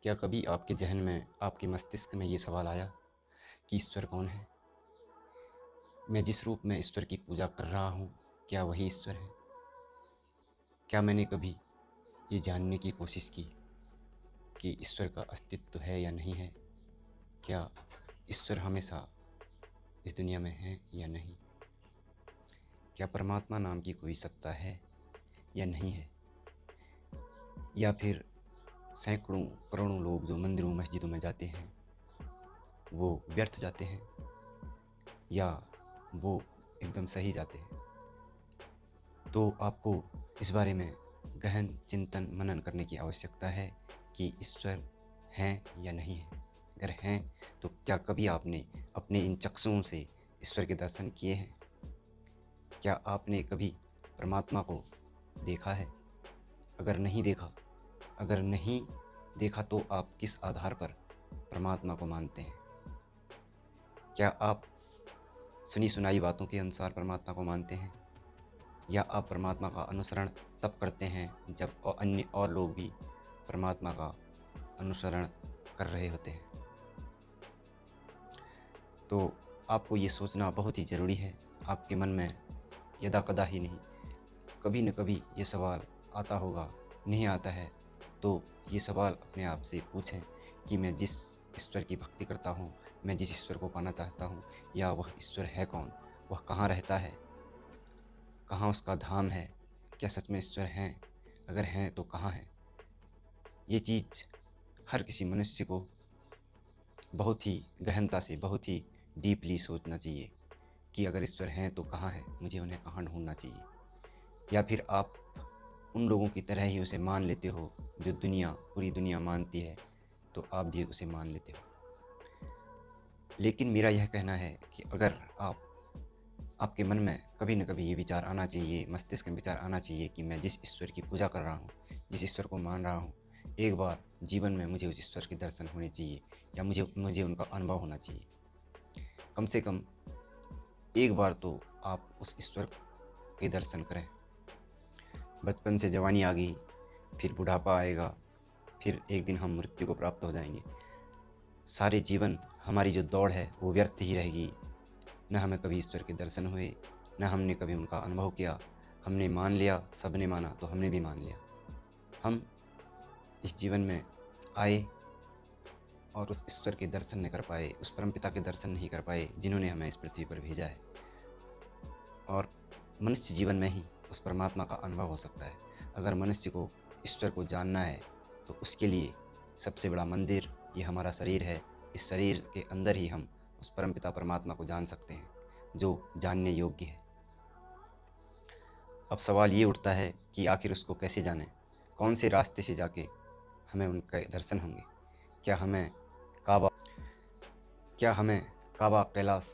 क्या कभी आपके ज़हन में, आपके मस्तिष्क में ये सवाल आया कि ईश्वर कौन है? मैं जिस रूप में ईश्वर की पूजा कर रहा हूँ, क्या वही ईश्वर है? क्या मैंने कभी ये जानने की कोशिश की कि ईश्वर का अस्तित्व है या नहीं है? क्या ईश्वर हमेशा इस दुनिया में है या नहीं? क्या परमात्मा नाम की कोई सत्ता है या नहीं है? या फिर सैकड़ों करोड़ों लोग जो मंदिरों मस्जिदों में जाते हैं, वो व्यर्थ जाते हैं या वो एकदम सही जाते हैं? तो आपको इस बारे में गहन चिंतन मनन करने की आवश्यकता है कि ईश्वर हैं या नहीं है। अगर हैं तो क्या कभी आपने अपने इन चक्षुओं से ईश्वर के दर्शन किए हैं? क्या आपने कभी परमात्मा को देखा है? अगर नहीं देखा तो आप किस आधार पर परमात्मा को मानते हैं? क्या आप सुनी सुनाई बातों के अनुसार परमात्मा को मानते हैं, या आप परमात्मा का अनुसरण तब करते हैं जब अन्य और लोग भी परमात्मा का अनुसरण कर रहे होते हैं? तो आपको ये सोचना बहुत ही ज़रूरी है। आपके मन में यदा कदा ही नहीं, कभी न कभी ये सवाल आता होगा। नहीं आता है तो ये सवाल अपने आप से पूछें कि मैं जिस ईश्वर की भक्ति करता हूँ, मैं जिस ईश्वर को पाना चाहता हूँ, या वह ईश्वर है कौन? वह कहाँ रहता है? कहाँ उसका धाम है? क्या सच में ईश्वर हैं? अगर हैं तो कहाँ हैं? ये चीज़ हर किसी मनुष्य को बहुत ही गहनता से, बहुत ही डीपली सोचना चाहिए कि अगर ईश्वर हैं तो कहाँ है, मुझे उन्हें कहाँ ढूंढना चाहिए। या फिर आप उन लोगों की तरह ही उसे मान लेते हो जो पूरी दुनिया मानती है, तो आप भी उसे मान लेते हो। लेकिन मेरा यह कहना है कि अगर आपके मन में कभी न कभी ये विचार आना चाहिए, मस्तिष्क में विचार आना चाहिए कि मैं जिस ईश्वर की पूजा कर रहा हूँ, जिस ईश्वर को मान रहा हूँ, एक बार जीवन में मुझे उस ईश्वर के दर्शन होने चाहिए, या मुझे उनका अनुभव होना चाहिए। कम से कम एक बार तो आप उस ईश्वर के दर्शन करें। बचपन से जवानी आ गई, फिर बुढ़ापा आएगा, फिर एक दिन हम मृत्यु को प्राप्त हो जाएंगे। सारे जीवन हमारी जो दौड़ है वो व्यर्थ ही रहेगी। न हमें कभी ईश्वर के दर्शन हुए, न हमने कभी उनका अनुभव किया। हमने मान लिया, सबने माना तो हमने भी मान लिया। हम इस जीवन में आए और उस ईश्वर के दर्शन नहीं कर पाए, उस परमपिता के दर्शन नहीं कर पाए जिन्होंने हमें इस पृथ्वी पर भेजा है। और मनुष्य जीवन में ही उस परमात्मा का अनुभव हो सकता है। अगर मनुष्य को ईश्वर को जानना है तो उसके लिए सबसे बड़ा मंदिर ये हमारा शरीर है। इस शरीर के अंदर ही हम उस परमपिता परमात्मा को जान सकते हैं, जो जानने योग्य है। अब सवाल ये उठता है कि आखिर उसको कैसे जानें, कौन से रास्ते से जाके हमें उनके दर्शन होंगे? क्या हमें काबा क्या हमें काबा कैलाश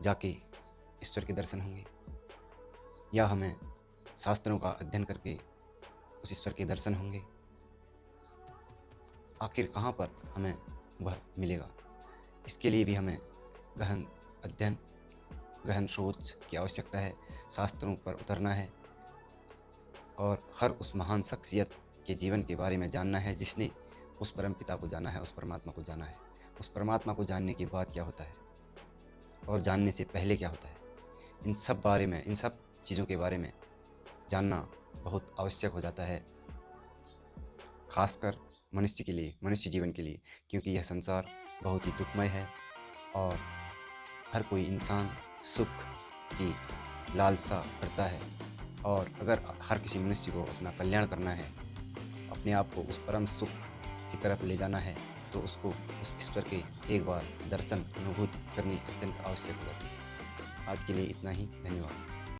जाके ईश्वर के दर्शन होंगे, या हमें शास्त्रों का अध्ययन करके उस ईश्वर के दर्शन होंगे? आखिर कहाँ पर हमें वह मिलेगा? इसके लिए भी हमें गहन अध्ययन, गहन सोच की आवश्यकता है। शास्त्रों पर उतरना है और हर उस महान शख्सियत के जीवन के बारे में जानना है जिसने उस परमपिता को जाना है, उस परमात्मा को जाना है। उस परमात्मा को जानने के बाद क्या होता है और जानने से पहले क्या होता है, इन सब चीज़ों के बारे में जानना बहुत आवश्यक हो जाता है, खासकर मनुष्य के लिए, मनुष्य जीवन के लिए। क्योंकि यह संसार बहुत ही दुखमय है और हर कोई इंसान सुख की लालसा करता है। और अगर हर किसी मनुष्य को अपना कल्याण करना है, अपने आप को उस परम सुख की तरफ ले जाना है, तो उसको उस ईश्वर के एक बार दर्शन अनुभूति करनी अत्यंत आवश्यक हो जाती है। आज के लिए इतना ही। धन्यवाद।